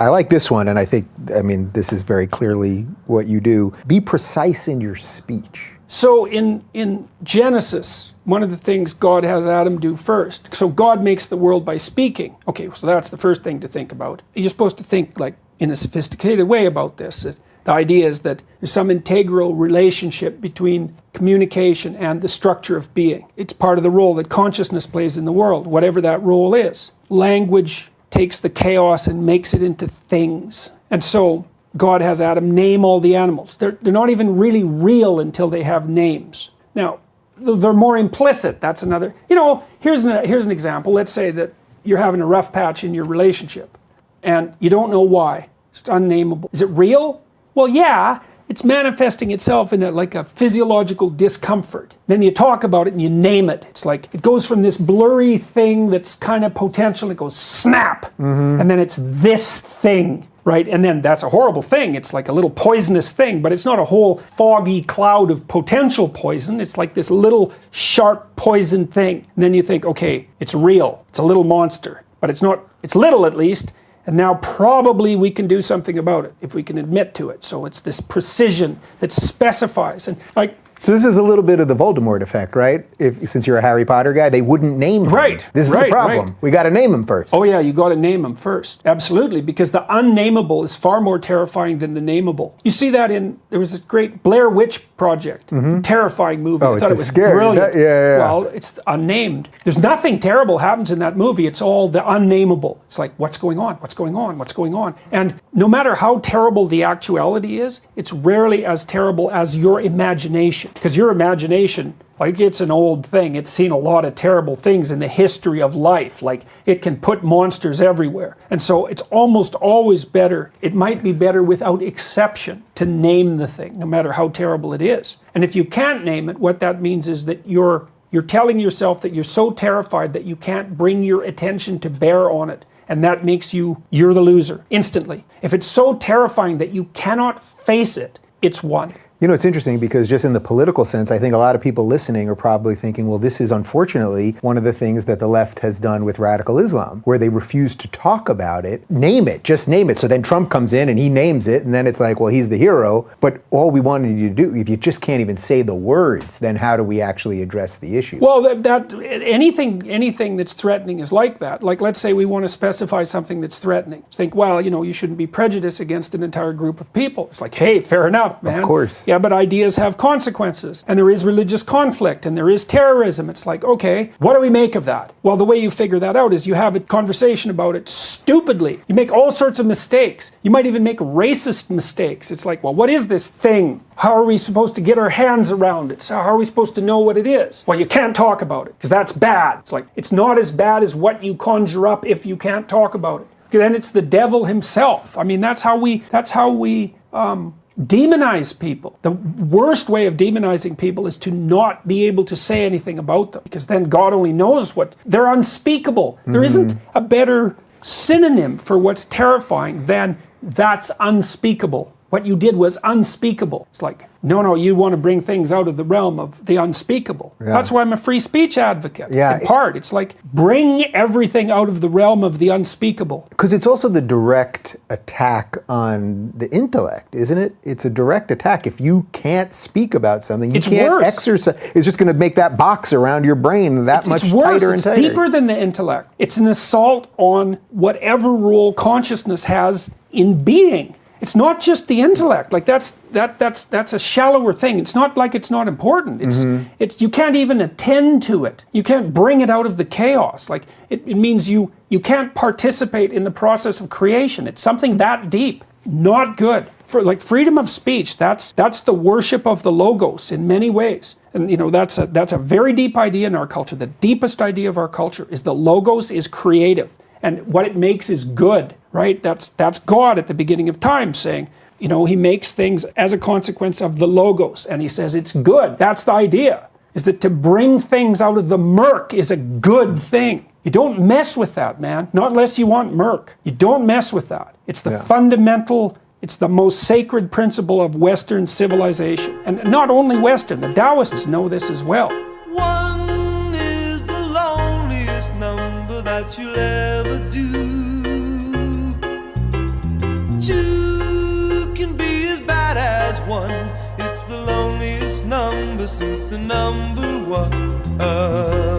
I like this one, and I mean, this is very clearly what you do. Be precise in your speech. So in Genesis, one of the things God has Adam do first. So God makes the world by speaking. Okay, so that's the first thing to think about. You're supposed to think like in a sophisticated way about this. The idea is that there's some integral relationship between communication and the structure of being. It's part of the role that consciousness plays in the world, whatever that role is. Language takes the chaos and makes it into things. And so God has Adam name all the animals. They're not even really real until they have names. Now, they're more implicit. That's another, here's an example. Let's say that you're having a rough patch in your relationship and you don't know why. It's unnameable. Is it real? Well, yeah, it's manifesting itself in like a physiological discomfort. Then you talk about it and you name it. It's like, it goes from this blurry thing that's kind of potential, it goes snap, and then it's this thing, right? And then that's a horrible thing. It's like a little poisonous thing, but it's not a whole foggy cloud of potential poison. It's like this little sharp poison thing. And then you think, okay, it's real. It's a little monster, but it's not, it's little at least. And now probably we can do something about it if we can admit to it. So it's this precision that specifies. And like, so this is a little bit of the Voldemort effect, right? Since you're a Harry Potter guy, they wouldn't name him. Right. This is the problem. Right. We got to name him first. Oh yeah, you got to name him first. Absolutely, because the unnameable is far more terrifying than the nameable. You see that there was this great Blair Witch Project, terrifying movie. Oh, I thought it was brilliant. Yeah. Well, it's unnamed. There's nothing terrible happens in that movie. It's all the unnameable. It's like, what's going on? What's going on? What's going on? And no matter how terrible the actuality is, it's rarely as terrible as your imagination. Because your imagination, like, it's an old thing. It's seen a lot of terrible things in the history of life. Like, it can put monsters everywhere. And so it's almost always better, it might be better without exception, to name the thing, no matter how terrible it is. And if you can't name it, what that means is that you're telling yourself that you're so terrified that you can't bring your attention to bear on it. And that makes you're the loser, instantly. If it's so terrifying that you cannot face it, it's won. You know, it's interesting because just in the political sense, I think a lot of people listening are probably thinking, well, this is unfortunately one of the things that the left has done with radical Islam, where they refuse to talk about it, name it, just name it. So then Trump comes in and he names it, and then it's like, well, he's the hero. But all we wanted you to do, if you just can't even say the words, then how do we actually address the issue? Well, anything that's threatening is like that. Like, let's say we want to specify something that's threatening. Think, well, you shouldn't be prejudiced against an entire group of people. It's like, hey, fair enough, man. Of course. Yeah, but ideas have consequences, and there is religious conflict, and there is terrorism. It's like, okay, what do we make of that? Well, the way you figure that out is you have a conversation about it stupidly. You make all sorts of mistakes. You might even make racist mistakes. It's like, well, what is this thing? How are we supposed to get our hands around it? So how are we supposed to know what it is? Well, you can't talk about it, because that's bad. It's like, it's not as bad as what you conjure up if you can't talk about it. Then it's the devil himself. I mean, that's how we demonize people. The worst way of demonizing people is to not be able to say anything about them, because then God only knows they're unspeakable. There isn't a better synonym for what's terrifying than that's unspeakable. What you did was unspeakable. It's like, no, you want to bring things out of the realm of the unspeakable. Yeah. That's why I'm a free speech advocate. Yeah. In part, it's like, bring everything out of the realm of the unspeakable. Because it's also the direct attack on the intellect, isn't it? It's a direct attack. If you can't speak about something, you can't exercise. It's just going to make that box around your brain that much tighter and tighter. It's deeper than the intellect. It's an assault on whatever role consciousness has in being. It's not just the intellect. Like that's a shallower thing. It's not like it's not important. It's you can't even attend to it. You can't bring it out of the chaos. Like it means you can't participate in the process of creation. It's something that deep. Not good. For like freedom of speech, that's the worship of the logos in many ways. And that's a very deep idea in our culture. The deepest idea of our culture is the logos is creative. And what it makes is good, right? That's God at the beginning of time saying, he makes things as a consequence of the logos. And he says it's good. That's the idea, is that to bring things out of the murk is a good thing. You don't mess with that, man. Not unless you want murk. You don't mess with that. It's the fundamental, it's the most sacred principle of Western civilization. And not only Western, the Taoists know this as well. One is the loneliest number that you'll ever do. number since the number one.